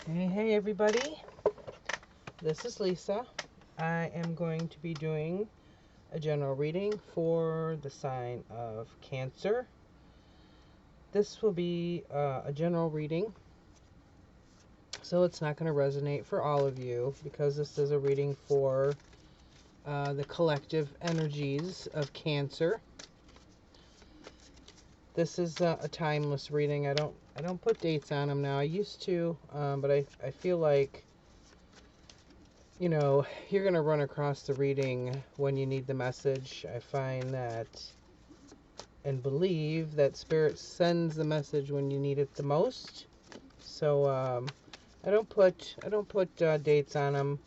Hey everybody, this is Lisa. I am going to be doing a general reading for the sign of Cancer. This will be a general reading, so it's not going to resonate for all of you because this is a reading for the collective energies of Cancer. This is a timeless reading. I don't put dates on them now. I used to, but I feel like you're going to run across the reading when you need the message. I find that and believe that Spirit sends the message when you need it the most. So I don't put dates on them.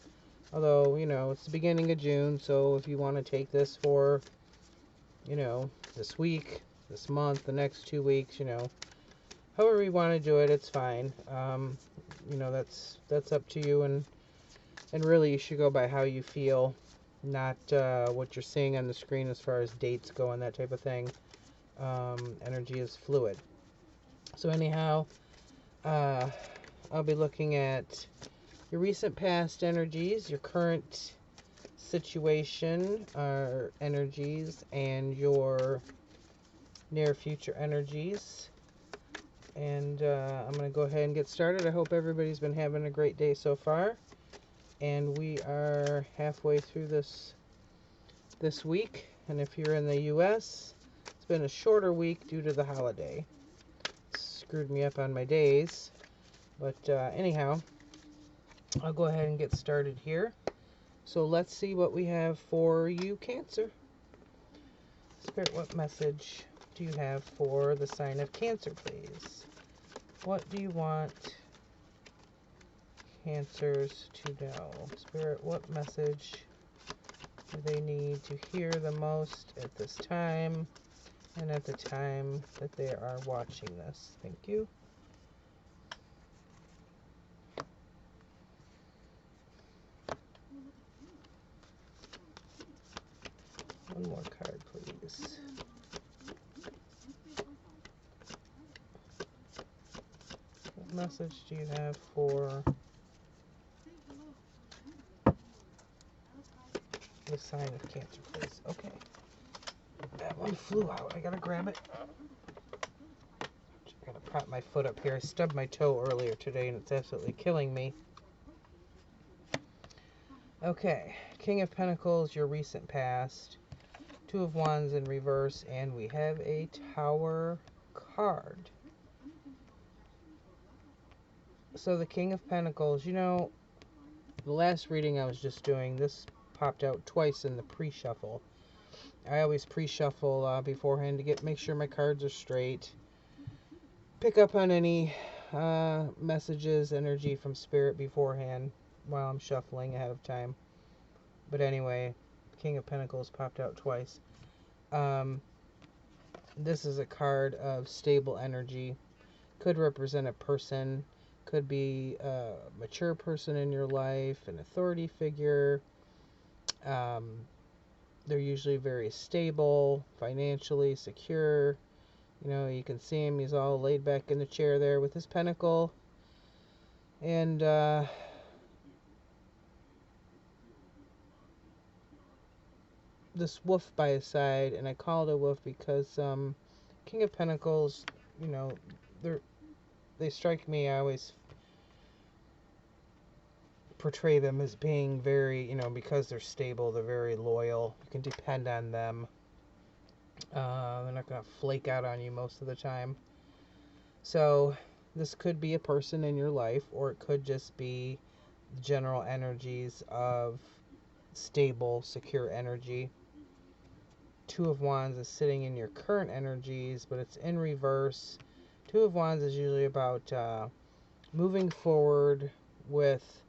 Although, it's the beginning of June, so if you want to take this for, this week, this month, the next 2 weeks, however you want to do it, it's fine. That's up to you, and really you should go by how you feel, not what you're seeing on the screen as far as dates go and that type of thing. Energy is fluid. So anyhow, I'll be looking at your recent past energies, your current situation energies, and your near future energies. And I'm going to go ahead and get started. I hope everybody's been having a great day so far. And we are halfway through this week. And if you're in the U.S., it's been a shorter week due to the holiday. It screwed me up on my days. But anyhow, I'll go ahead and get started here. So let's see what we have for you, Cancer. Spirit, what message do you have for the sign of Cancer, please? What do you want Cancers to know? Spirit, what message do they need to hear the most at this time and at the time that they are watching this? Thank you. One more card, please. What message do you have for the sign of Cancer, please? Okay. That one flew out. I gotta grab it. I gotta prop my foot up here. I stubbed my toe earlier today and it's absolutely killing me. Okay. King of Pentacles, your recent past. Two of Wands in reverse, and we have a Tower card. So the King of Pentacles, the last reading I was just doing, this popped out twice in the pre-shuffle. I always pre-shuffle beforehand to make sure my cards are straight. Pick up on any messages, energy from Spirit beforehand while I'm shuffling ahead of time. But anyway, King of Pentacles popped out twice. This is a card of stable energy. Could represent a person. Could be a mature person in your life, an authority figure. They're usually very stable, financially secure. You can see him. He's all laid back in the chair there with his pentacle. And this wolf by his side. And I call it a wolf because King of Pentacles, they strike me. I always portray them as being very, because they're stable, they're very loyal. You can depend on them. They're not going to flake out on you most of the time. So this could be a person in your life, or it could just be general energies of stable, secure energy. Two of Wands is sitting in your current energies, but it's in reverse. Two of Wands is usually about moving forward with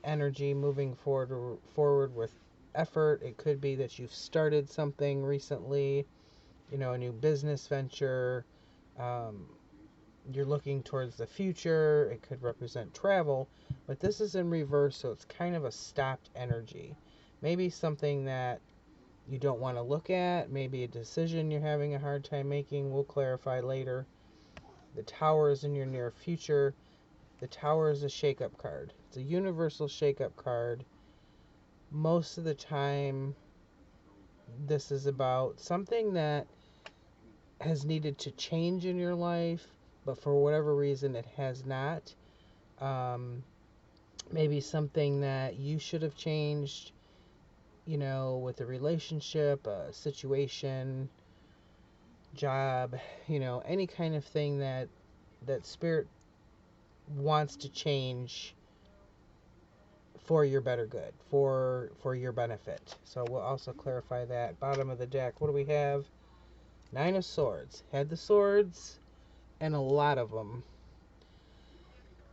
energy, moving forward with effort. It could be that you've started something recently, a new business venture. You're looking towards the future. It could represent travel, but this is in reverse, so it's kind of a stopped energy. Maybe something that you don't want to look at, maybe a decision you're having a hard time making. We'll clarify later. The Tower is in your near future. The Tower is a shake-up card. It's a universal shake-up card. Most of the time, this is about something that has needed to change in your life, but for whatever reason it has not. Maybe something that you should have changed, with a relationship, a situation, job, any kind of thing that spirit wants to change for your better good, for your benefit. So we'll also clarify that. Bottom of the deck, what do we have? 9 of Swords. Had the swords, and a lot of them,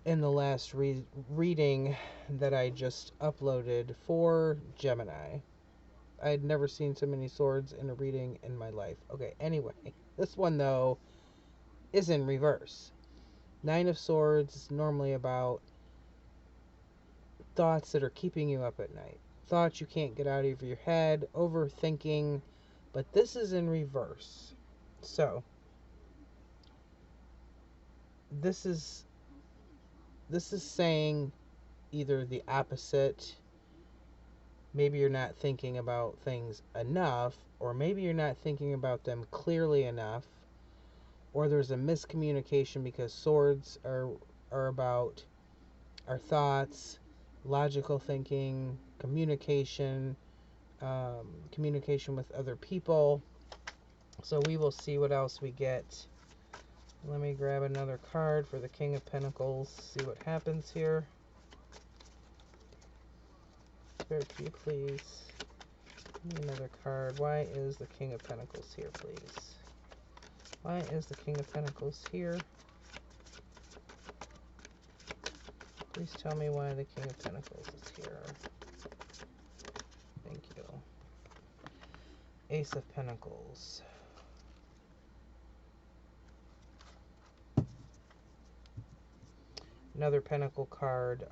in the last reading that I just uploaded for Gemini. I had never seen so many swords in a reading in my life. Okay, anyway, this one, though, is in reverse. 9 of Swords is normally about thoughts that are keeping you up at night. Thoughts you can't get out of your head, overthinking, but this is in reverse. So, this is saying either the opposite. Maybe you're not thinking about things enough, or maybe you're not thinking about them clearly enough, or there's a miscommunication, because swords are about our thoughts, logical thinking, communication, communication with other people. So we will see what else we get. Let me grab another card for the King of Pentacles, see what happens here. Spirit, can you please give me another card? Why is the King of Pentacles here, please? Why is the King of Pentacles here? Please tell me why the King of Pentacles is here. Thank you. Ace of Pentacles. Another Pentacle card.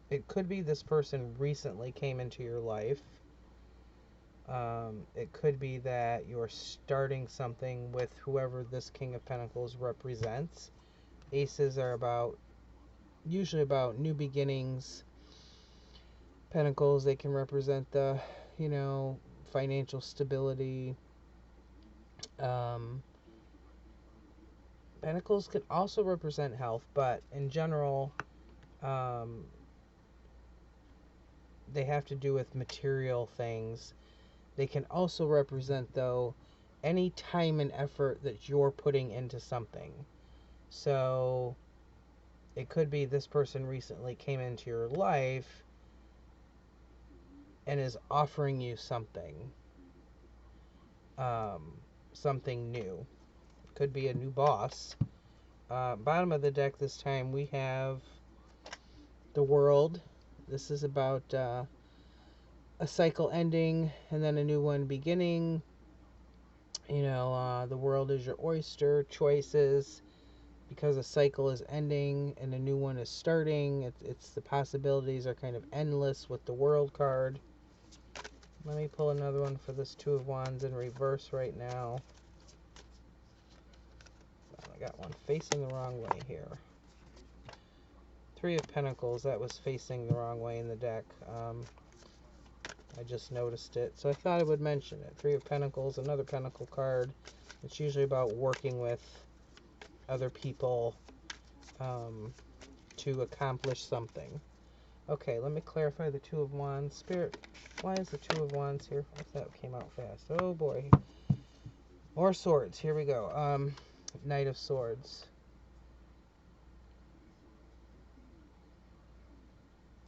It could be this person recently came into your life. It could be that you're starting something with whoever this King of Pentacles represents. Aces are usually about new beginnings. Pentacles, they can represent the, financial stability. Pentacles can also represent health, but in general, they have to do with material things. They can also represent, though, any time and effort that you're putting into something. So it could be this person recently came into your life and is offering you something. Something new. Could be a new boss. Bottom of the deck this time we have the World. This is about a cycle ending and then a new one beginning. The world is your oyster. Choices, because a cycle is ending and a new one is starting. It's the possibilities are kind of endless with the World card. Let me pull another one for this Two of Wands in reverse right now. I got one facing the wrong way here. Three of Pentacles, that was facing the wrong way in the deck. I just noticed it, so I thought I would mention it. Three of Pentacles, another Pentacle card. It's usually about working with other people to accomplish something. Okay, let me clarify the Two of Wands. Spirit, why is the Two of Wands here? That came out fast. Oh boy. More swords. Here we go. Knight of Swords.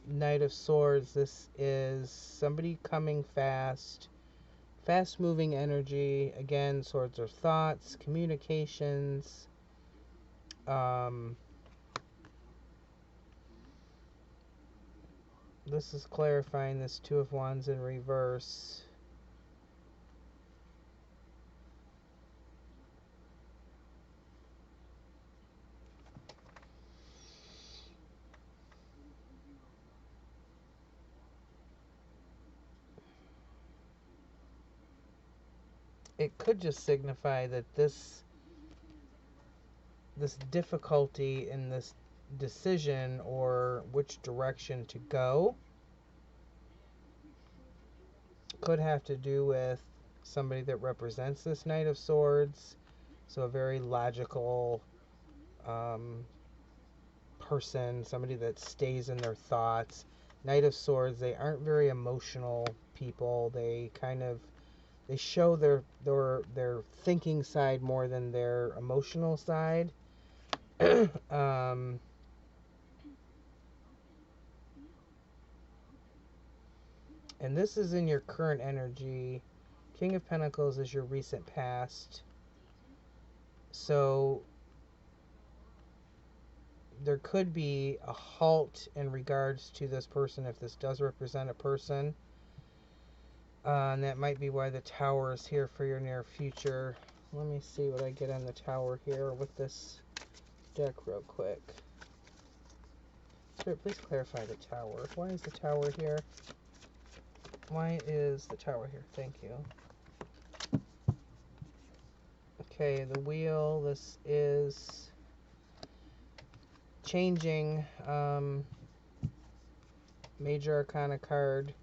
Knight of Swords. This is somebody coming fast. Fast-moving energy. Again, swords are thoughts, communications. This is clarifying this Two of Wands in reverse. It could just signify that this this difficulty in this decision or which direction to go could have to do with somebody that represents this Knight of Swords. So a very logical person, somebody that stays in their thoughts. Knight of Swords, they aren't very emotional people. They show their thinking side more than their emotional side. And this is in your current energy. King of Pentacles is your recent past. So there could be a halt in regards to this person if this does represent a person. And that might be why the Tower is here for your near future. Let me see what I get on the Tower here with this deck real quick. Sir, please clarify the Tower. Why is the Tower here? Why is the Tower here? Thank you. Okay, the Wheel. This is changing. Major Arcana card.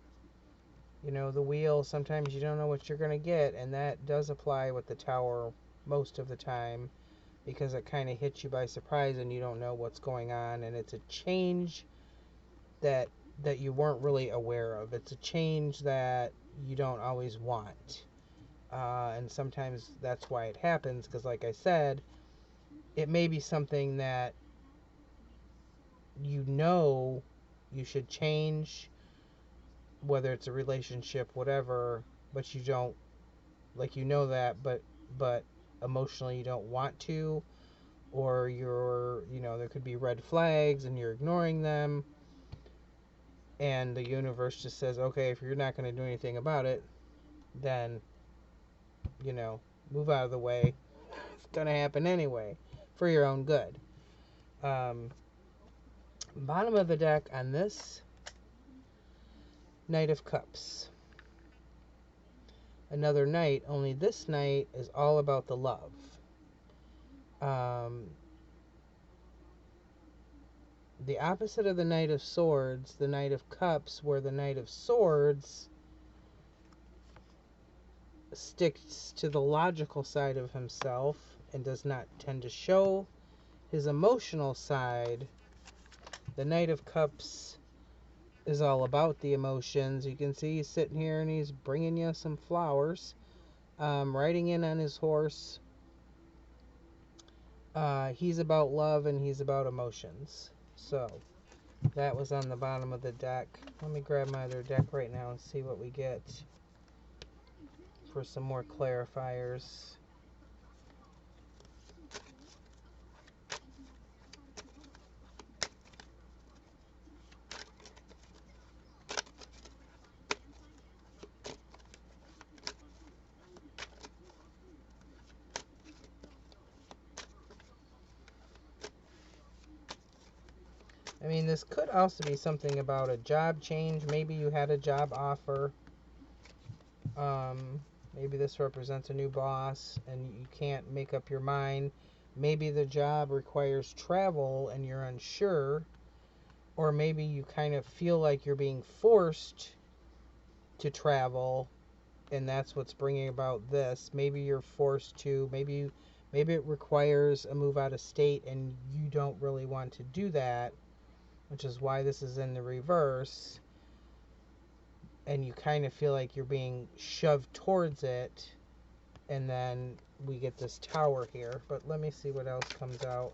You know, the Wheel, sometimes you don't know what you're going to get, and that does apply with the Tower most of the time, because it kind of hits you by surprise and you don't know what's going on, and it's a change that you weren't really aware of. It's a change that you don't always want, and sometimes that's why it happens, because like I said, it may be something that you know you should change, whether it's a relationship, whatever, but you don't, like, you know that, but emotionally you don't want to, or there could be red flags and you're ignoring them, and the universe just says, okay, if you're not going to do anything about it, then, move out of the way. It's going to happen anyway, for your own good. Bottom of the deck on this Knight of Cups. Another Knight, only this Knight is all about the love. The opposite of the Knight of Swords, the Knight of Cups, where the Knight of Swords sticks to the logical side of himself and does not tend to show his emotional side. The Knight of Cups is all about the emotions. You can see he's sitting here and he's bringing you some flowers, riding in on his horse. He's about love and he's about emotions. So that was on the bottom of the deck. Let me grab my other deck right now and see what we get for some more clarifiers. I mean, this could also be something about a job change. Maybe you had a job offer. Maybe this represents a new boss and you can't make up your mind. Maybe the job requires travel and you're unsure. Or maybe you kind of feel like you're being forced to travel, and that's what's bringing about this. Maybe you're forced to, maybe it requires a move out of state and you don't really want to do that, which is why this is in the reverse, and you kind of feel like you're being shoved towards it, and then we get this Tower here. But let me see what else comes out.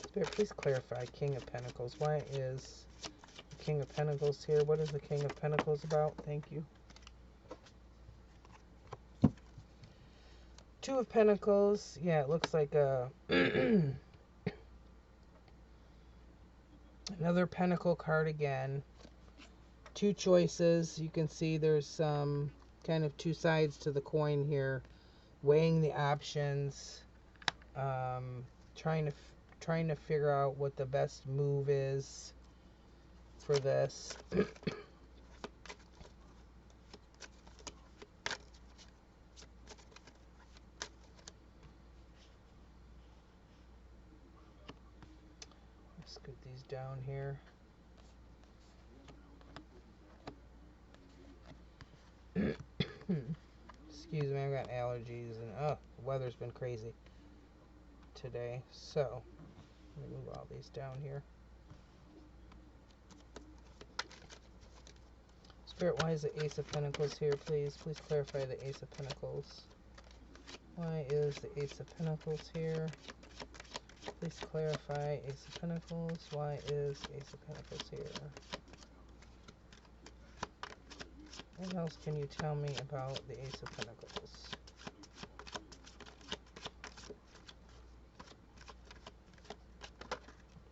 Spirit, please clarify King of Pentacles. Why is the King of Pentacles here? What is the King of Pentacles about? Thank you. Two of Pentacles. Yeah, it looks like a another Pentacle card again. Two choices. You can see there's some kind of two sides to the coin here, weighing the options, trying to figure out what the best move is for this. Scoot these down here. Excuse me, I've got allergies and the weather's been crazy today. So, let me move all these down here. Spirit, why is the Ace of Pentacles here, please? Please clarify the Ace of Pentacles. Why is the Ace of Pentacles here? Please clarify Ace of Pentacles. Why is Ace of Pentacles here? What else can you tell me about the Ace of Pentacles?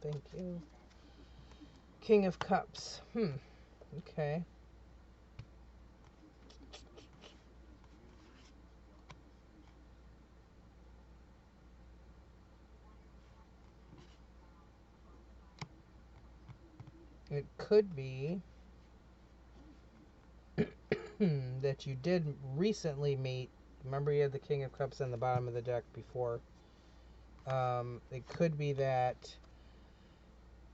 Thank you. King of Cups. Okay. It could be that you did recently meet. Remember, you had the King of Cups on the bottom of the deck before. It could be that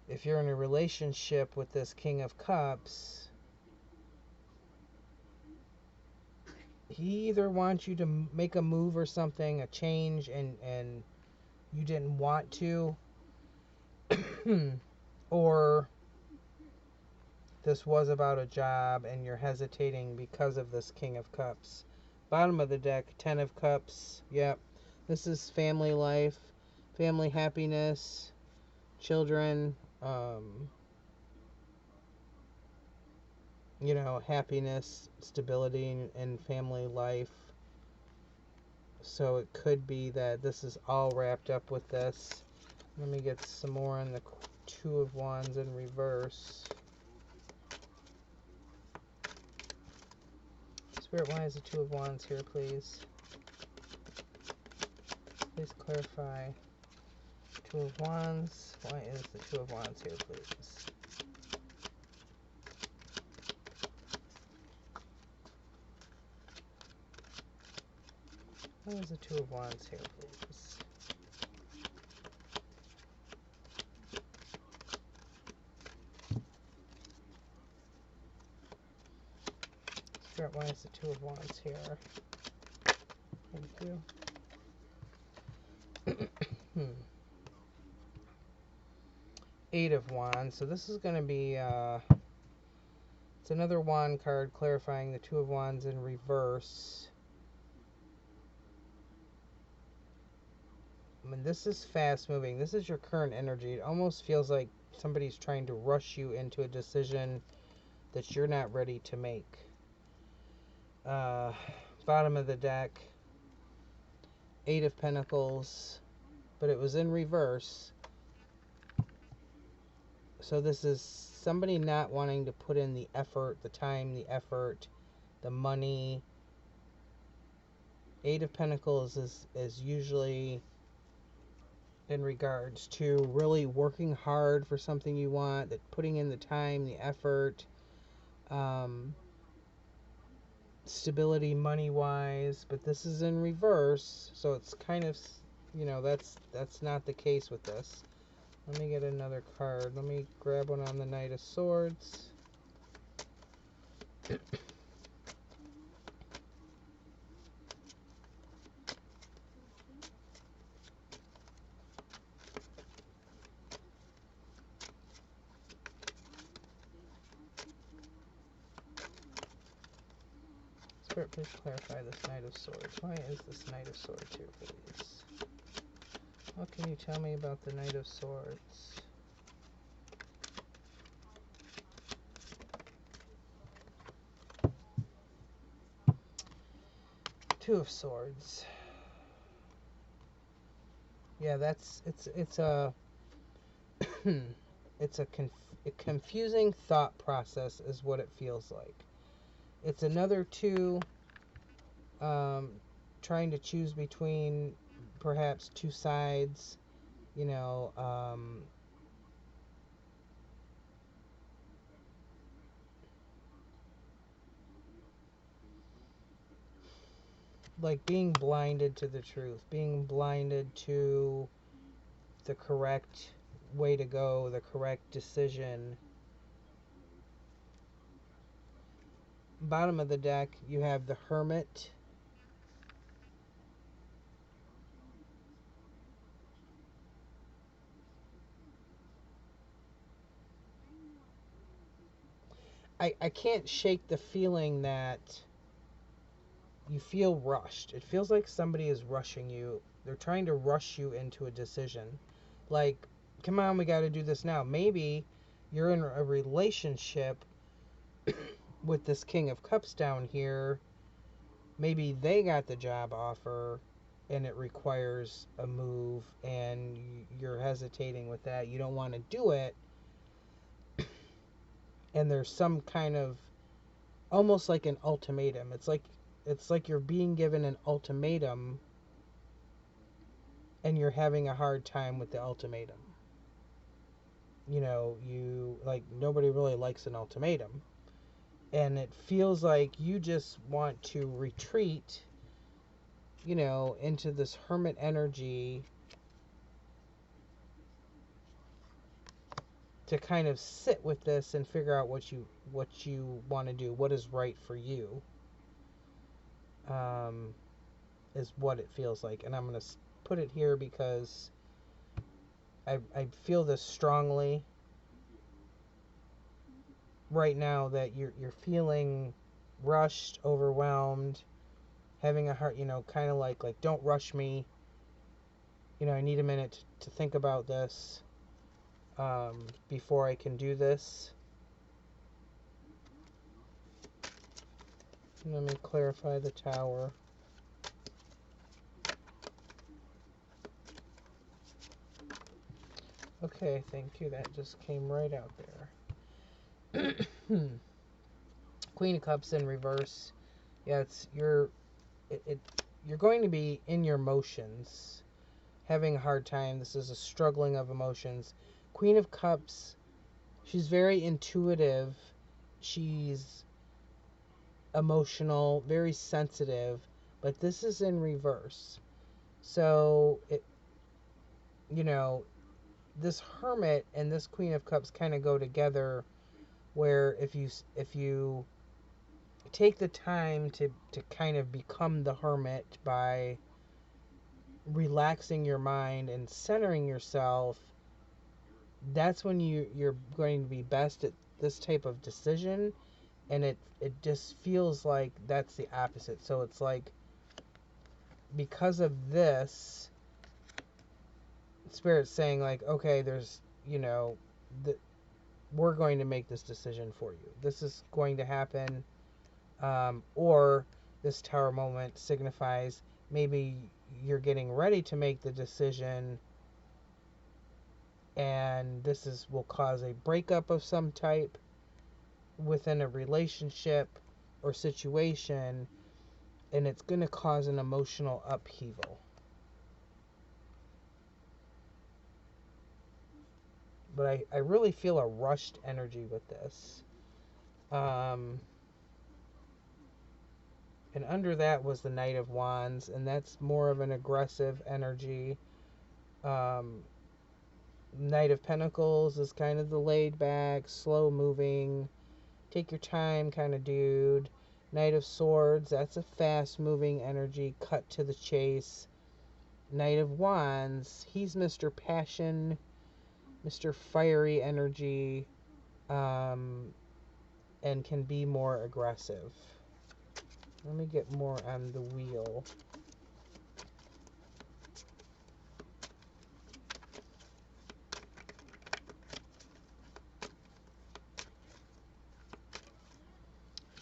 if you're in a relationship with this King of Cups, he either wants you to make a move or something, a change, and you didn't want to, or this was about a job and you're hesitating because of this King of Cups. Bottom of the deck, Ten of Cups. Yep. This is family life, family happiness, children, you know, happiness, stability in family life. So it could be that this is all wrapped up with this. Let me get some more on the Two of Wands in reverse. Spirit, why is the Two of Wands here, please? Please clarify. Two of Wands. Why is the Two of Wands here, please? Why is the Two of Wands here, please? Spirit, why is the Two of Wands here? Thank you. Eight of Wands. So this is going to be, it's another wand card clarifying the Two of Wands in reverse. I mean, this is fast moving. This is your current energy. It almost feels like somebody's trying to rush you into a decision that you're not ready to make. Bottom of the deck, Eight of Pentacles, but it was in reverse. So this is somebody not wanting to put in the effort, the time, the effort, the money. Eight of Pentacles is usually in regards to really working hard for something you want, that putting in the time, the effort, stability money-wise, but this is in reverse, so it's kind of, you know, that's not the case with this. Let me get another card. Let me grab one on the Knight of Swords. Spirit, please clarify this Knight of Swords. Why is this Knight of Swords here, please? What can you tell me about the Knight of Swords? Two of Swords. Yeah, it's a it's a confusing thought process is what it feels like. It's another two, trying to choose between perhaps two sides, you know, like being blinded to the truth, being blinded to the correct way to go, the correct decision. Bottom of the deck, you have the Hermit. I can't shake the feeling that you feel rushed. It feels like somebody is rushing you. They're trying to rush you into a decision. Like, come on, we got to do this now. Maybe you're in a relationship with this King of Cups down here. Maybe they got the job offer and it requires a move and you're hesitating with that. You don't want to do it. And there's some kind of almost like an ultimatum. It's like you're being given an ultimatum and you're having a hard time with the ultimatum. You know, you like nobody really likes an ultimatum. And it feels like you just want to retreat, you know, into this hermit energy to kind of sit with this and figure out what you want to do, what is right for you. Is what it feels like. And I'm going to put it here because I feel this strongly right now, that you're feeling rushed, overwhelmed, having a heart, you know, kind of like don't rush me. You know, I need a minute to think about this before I can do this. Let me clarify the Tower. Okay, thank you. That just came right out there. Queen of Cups in reverse. Yeah, you're going to be in your emotions, having a hard time. This is a struggling of emotions. Queen of Cups, she's very intuitive. She's emotional, very sensitive, but this is in reverse. So you know, this Hermit and this Queen of Cups kind of go together, where if you take the time to kind of become the Hermit by relaxing your mind and centering yourself, that's when you're going to be best at this type of decision. And it just feels like that's the opposite. So it's like, because of this, Spirit's saying like, okay, there's, you know, we're going to make this decision for you. This is going to happen. Or this Tower moment signifies maybe you're getting ready to make the decision, and this will cause a breakup of some type within a relationship or situation, and it's going to cause an emotional upheaval. But I really feel a rushed energy with this. And under that was the Knight of Wands, and that's more of an aggressive energy. Knight of Pentacles is kind of the laid back, slow moving, take your time kind of dude. Knight of Swords, that's a fast moving energy, cut to the chase. Knight of Wands, he's Mr. Passion, Mr. Fiery energy, and can be more aggressive. Let me get more on the wheel.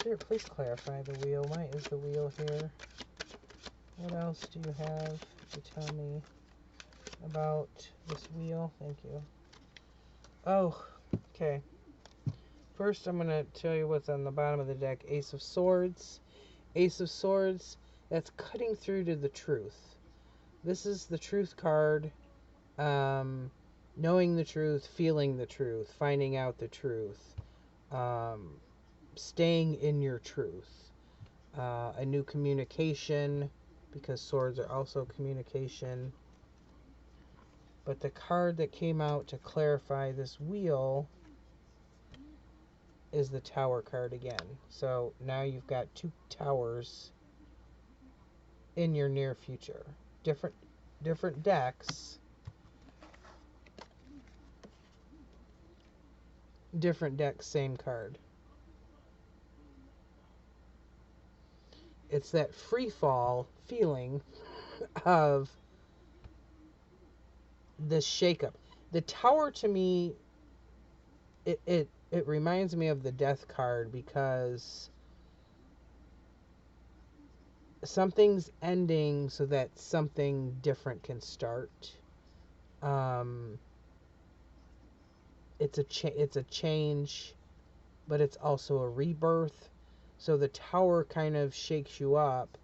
Sure, please clarify the wheel. Why is the wheel here? What else do you have to tell me about this wheel? Thank you. Oh, okay. First, I'm going to tell you what's on the bottom of the deck. Ace of Swords. Ace of Swords, that's cutting through to the truth. This is the truth card. Knowing the truth, feeling the truth, finding out the truth. Staying in your truth. A new communication, because swords are also communication. But the card that came out to clarify this wheel is the Tower card again. So now you've got 2 towers in your near future. Different decks. Different decks, same card. It's that free fall feeling of this shakeup. The Tower, to me, it reminds me of the Death card, because something's ending so that something different can start. It's a change, but it's also a rebirth. So the Tower kind of shakes you up,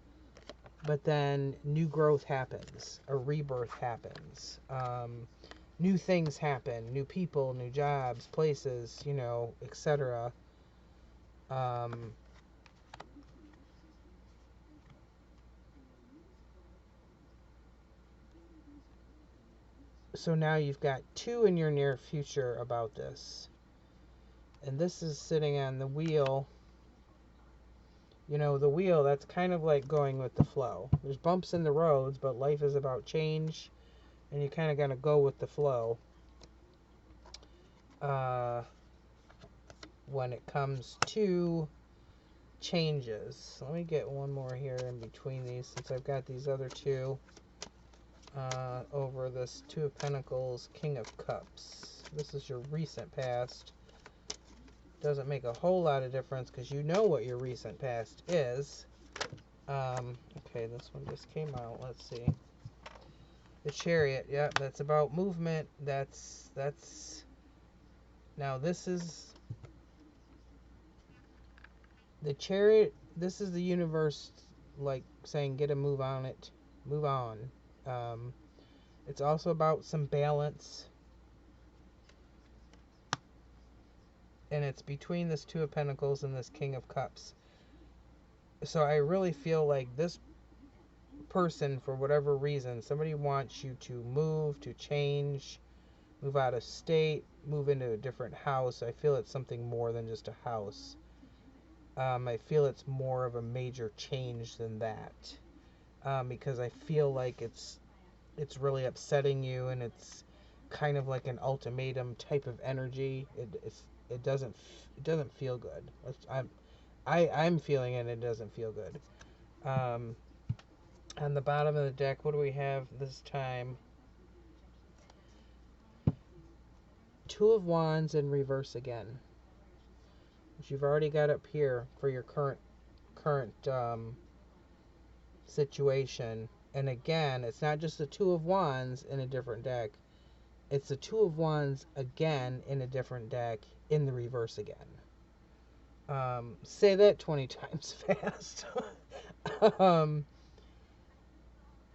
but then new growth happens, a rebirth happens. New things happen, new people, new jobs, places, etc. So now you've got 2 in your near future about this. And this is sitting on the wheel. The wheel, that's kind of like going with the flow. There's bumps in the roads, but life is about change, and you kind of got to go with the flow. When it comes to changes. Let me get one more here in between these, since I've got these other 2 over this 2 of Pentacles, King of Cups. This is your recent past. Doesn't make a whole lot of difference because you know what your recent past is. Okay, this one just came out. Let's see. The Chariot. Yep, that's about movement. That's now this is the Chariot. This is the universe, like, saying, get a move on it. Move on. It's also about some balance. And it's between this 2 of Pentacles and this King of Cups. So I really feel like this person, for whatever reason, somebody wants you to move, to change, move out of state, move into a different house. I feel it's something more than just a house. I feel it's more of a major change than that. Because I feel like it's really upsetting you, and it's kind of like an ultimatum type of energy. It doesn't feel good. I'm feeling it. It doesn't feel good. On the bottom of the deck, what do we have this time? 2 of Wands in reverse again, which you've already got up here for your current situation. And again, it's not just the 2 of Wands in a different deck. It's the 2 of Wands again in a different deck in the reverse again. Say that 20 times fast.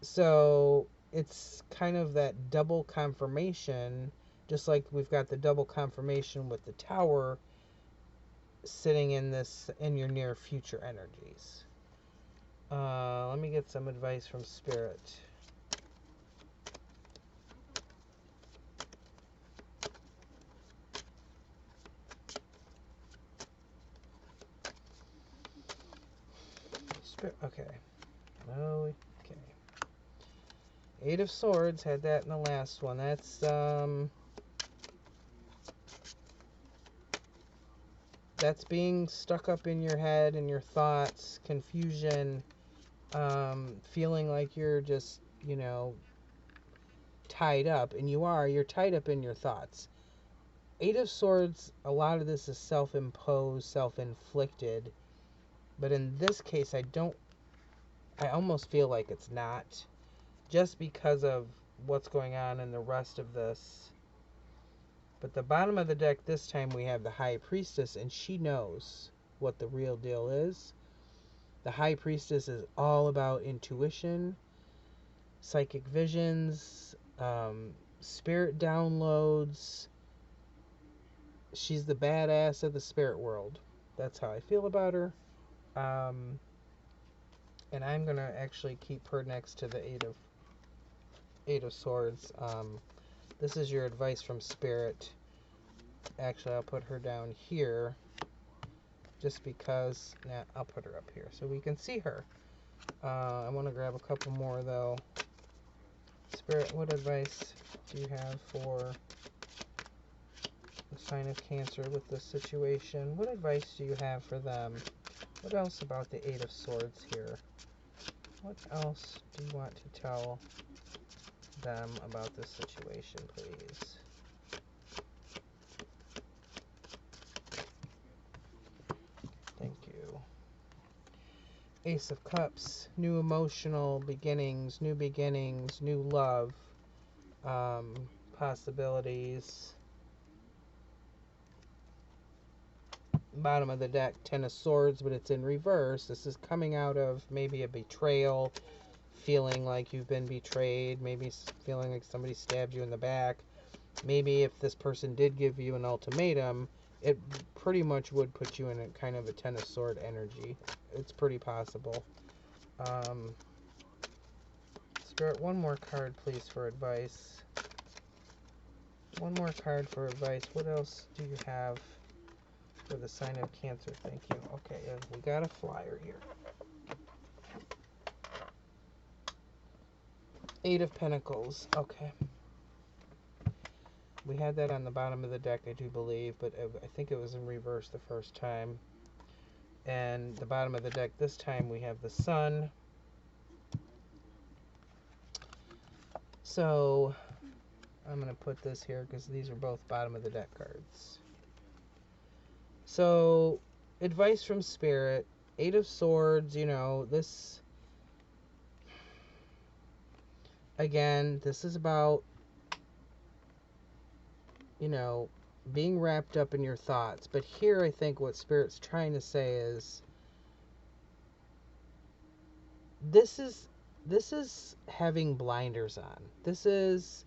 So it's kind of that double confirmation, just like we've got the double confirmation with the Tower sitting in your near future energies. Let me get some advice from Spirit. Okay. Okay. 8 of Swords, had that in the last one. That's being stuck up in your head and your thoughts, confusion, feeling like you're just, tied up. And you're tied up in your thoughts. 8 of Swords, a lot of this is self-imposed, self-inflicted. But in this case, I almost feel like it's not. Just because of what's going on in the rest of this. But the bottom of the deck this time, we have the High Priestess, and she knows what the real deal is. The High Priestess is all about intuition, psychic visions, spirit downloads. She's the badass of the spirit world. That's how I feel about her. And I'm going to actually keep her next to the Eight of Swords. This is your advice from Spirit. Actually, I'll put her down here just because. Nah, I'll put her up here so we can see her. I want to grab a couple more though. Spirit, what advice do you have for the sign of Cancer with this situation? What advice do you have for them? What else about the Eight of Swords here? What else do you want to tell them about this situation, please? Thank you. Ace of Cups, new emotional beginnings, new love, possibilities. Bottom of the deck, Ten of Swords, but it's in reverse. This is coming out of maybe a betrayal, feeling like you've been betrayed, maybe feeling like somebody stabbed you in the back. Maybe if this person did give you an ultimatum, it pretty much would put you in a kind of a Ten of Sword energy. It's pretty possible. Spirit, one more card, please, for advice. One more card for advice. What else do you have for the sign of Cancer? Thank you. Okay, we got a flyer here. Eight of Pentacles. Okay. We had that on the bottom of the deck, I do believe, but I think it was in reverse the first time. And the bottom of the deck this time we have the Sun. So I'm going to put this here because these are both bottom of the deck cards. So advice from Spirit, Eight of Swords, you know, this, again, this is about, you know, being wrapped up in your thoughts. But here I think what Spirit's trying to say is this is having blinders on. This is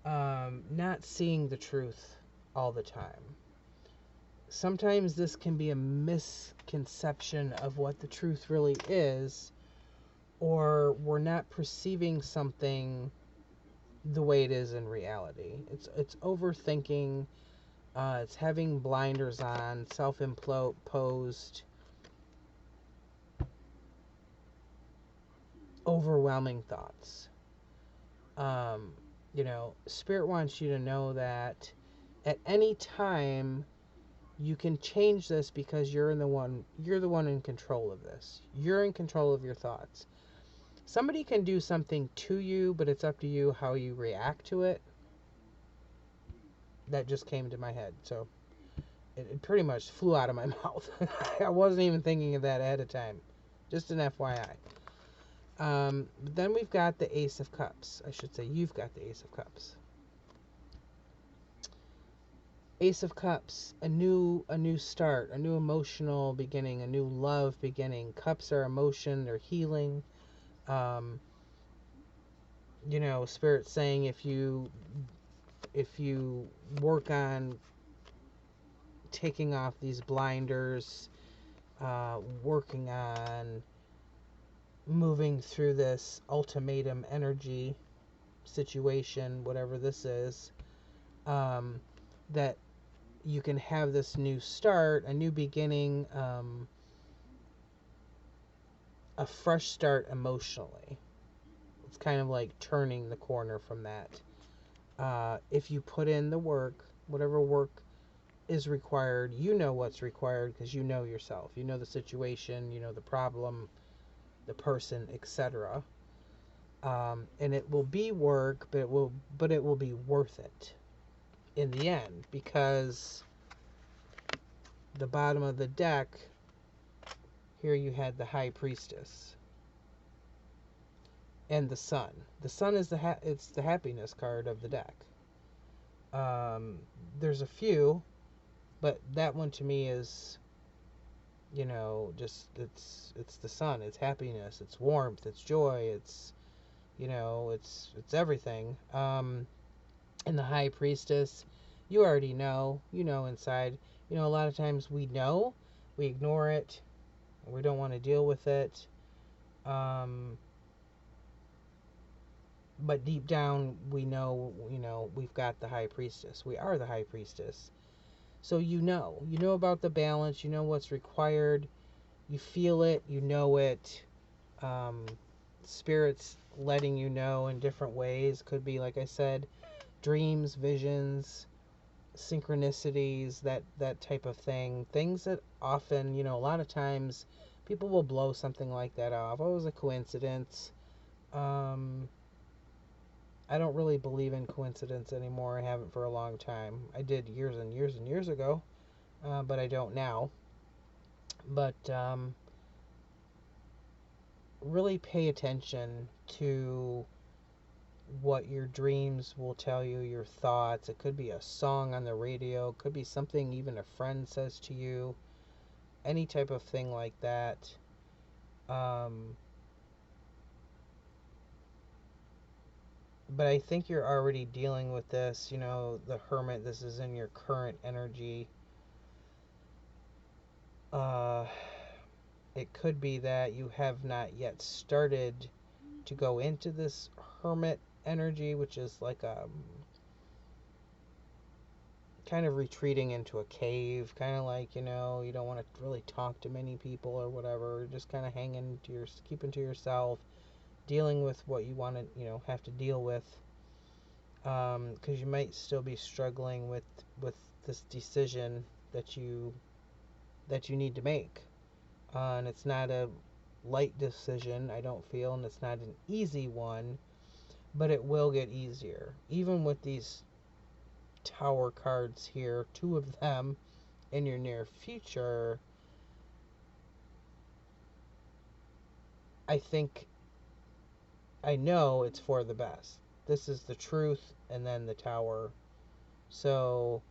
not seeing the truth all the time. Sometimes this can be a misconception of what the truth really is, or we're not perceiving something the way it is in reality. It's overthinking. It's having blinders on, self-imposed, overwhelming thoughts. You know, Spirit wants you to know that at any time you can change this because you're the one in control of this. You're in control of your thoughts. Somebody can do something to you, but it's up to you how you react to it. That just came to my head, so it pretty much flew out of my mouth. I wasn't even thinking of that ahead of time. Just an FYI. Then we've got the Ace of Cups. I should say you've got the Ace of Cups. Ace of Cups, a new start, a new emotional beginning, a new love beginning. Cups are emotion, they're healing. You know, Spirit's saying if you work on taking off these blinders, working on moving through this ultimatum energy situation, whatever this is, that you can have this new start, a new beginning, a fresh start emotionally. It's kind of like turning the corner from that. If you put in the work, whatever work is required, you know what's required because you know yourself. You know the situation, you know the problem, the person, etc. And it will be work, but it will be worth it in the end, because the bottom of the deck here you had the High Priestess and the Sun. The Sun is it's the happiness card of the deck. There's a few, but that one to me is, you know, just it's the Sun. It's happiness, it's warmth, it's joy, it's, you know, it's everything. And the High Priestess, you already know, you know inside. You know, a lot of times we know, we ignore it, we don't want to deal with it. but deep down we know, we've got the high priestess. We are the high priestess. So you know about the balance, you know what's required, you feel it, you know it. um, Spirits letting you know in different ways. Could be, like I said, dreams, visions, synchronicities, that type of thing. Things that often, a lot of times people will blow something like that off. Oh, it was a coincidence. um, I don't really believe in coincidence anymore. I haven't for a long time. I did years and years and years ago, but I don't now. But really pay attention to what your dreams will tell you, your thoughts. It could be a song on the radio, it could be something even a friend says to you, any type of thing like that. Um, but I think you're already dealing with this, the Hermit. This is in your current energy. Uh, it could be that you have not yet started to go into this Hermit energy, which is like kind of retreating into a cave, kind of like, you don't want to really talk to many people or whatever, just kind of keeping to yourself, dealing with what you want to, have to deal with, because you might still be struggling with this decision that you need to make, and it's not a light decision, I don't feel, and it's not an easy one, but it will get easier, even with these Tower cards here, two of them in your near future. I know it's for the best. This is the Truth and then the Tower. So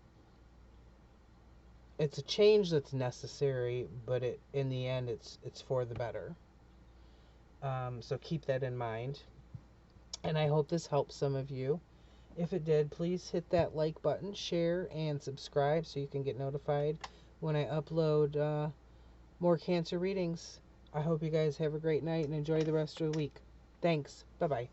it's a change that's necessary, but in the end it's for the better. So keep that in mind. And I hope this helps some of you. If it did, please hit that like button, share, and subscribe so you can get notified when I upload more Cancer readings. I hope you guys have a great night and enjoy the rest of the week. Thanks. Bye-bye.